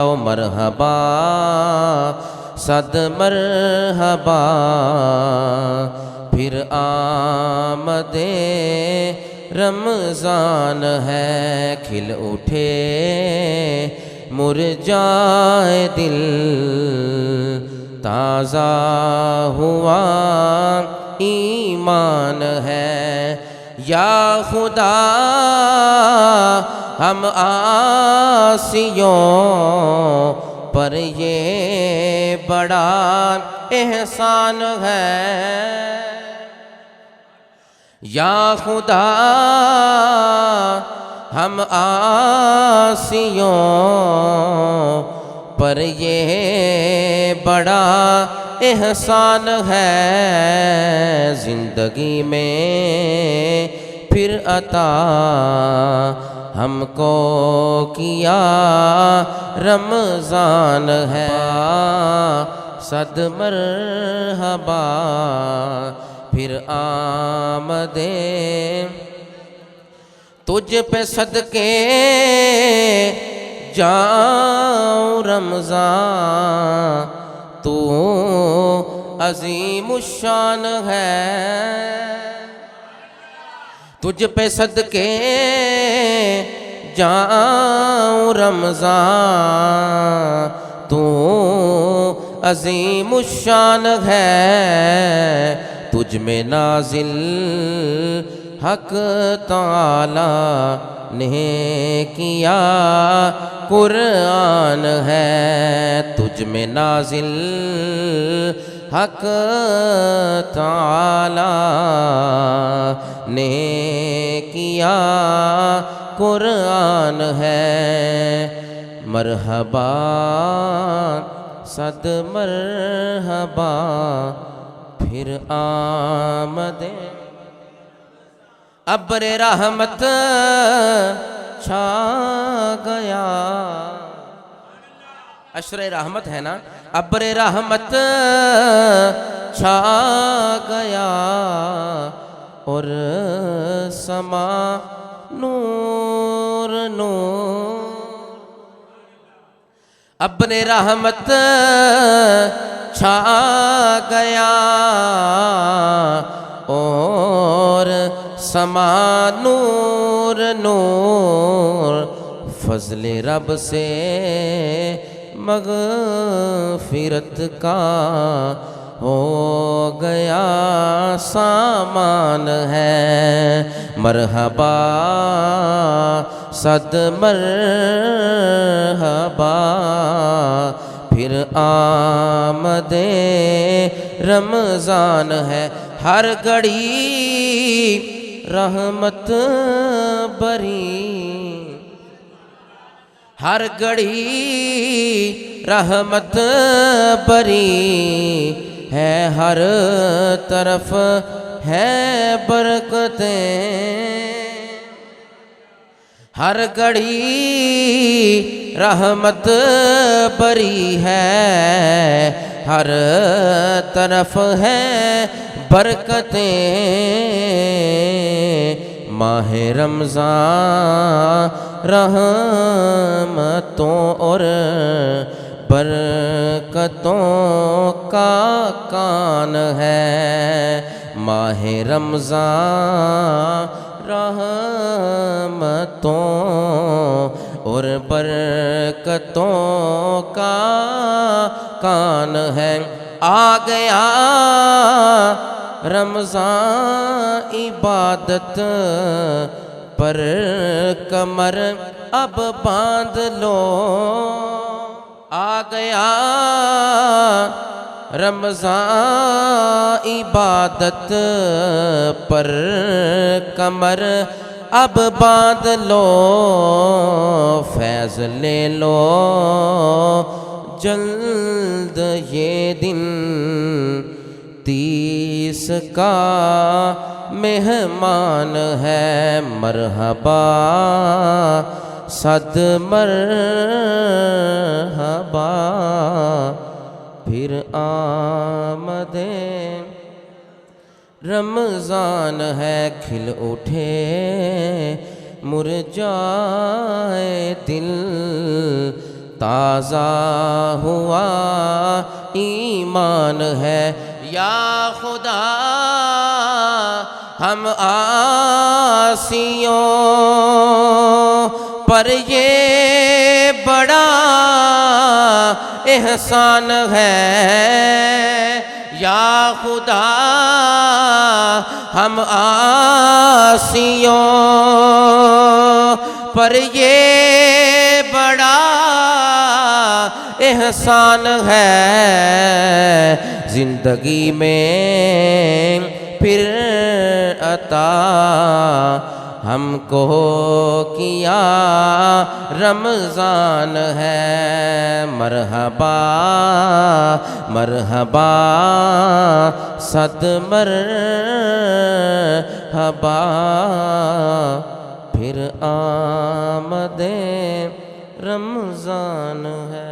مرحبا صد مرحبا پھر آمد رمضان ہے کھل اٹھے مرجائے دل تازہ ہوا ایمان ہے یا خدا ہم عاصیوں پر یہ بڑا احسان ہے یا خدا ہم عاصیوں پر یہ بڑا احسان ہے زندگی میں پھر عطا ہم کو کیا رمضان ہے صد مرحبا پھر آمد تجھ پہ صدقے جاؤں رمضان تو عظیم الشان ہے تجھ پہ صدقے جاؤں رمضان تو عظیم الشان ہے تجھ میں نازل حق تعالی نے کیا قرآن ہے تجھ میں نازل حق تعالی نے کیا قرآن ہے مرحبا صد مرحبا پھر آمد ابر رحمت چھا گیا عشر رحمت ہے نا ابر رحمت چھا گیا اور سما نور نور ابر رحمت چھا گیا اور سما نور نور فضل رب سے مغفرت کا ہو گیا سامان ہے مرحبا صد مرحبا پھر آمد رمضان ہے ہر گھڑی رحمت بری ہر گھڑی رحمت بری ہے ہر طرف ہے برکتیں ہر گھڑی رحمت بری ہے ہر طرف ہے برکتیں ماہ رمضان رحمتوں اور برکتوں کا کان ہے ماہ رمضان رحمتوں اور برکتوں کا کان ہے آ گیا رمضان عبادت پر کمر اب باندھ لو آ گیا رمضان عبادت پر کمر اب باندھ لو فیض لے لو جلد یہ دن 30 کا مہمان ہے مرحبا صد مرحبا پھر آمد رمضان ہے کھل اٹھے مرجائے دل تازہ ہوا ایمان ہے یا خدا ہم عاصیوں پر یہ بڑا احسان ہے یا خدا ہم عاصیوں پر یہ بڑا احسان ہے زندگی میں پھر عطا ہم کو کیا رمضان ہے مرحبا مرحبا صد مرحبا پھر آمد رمضان ہے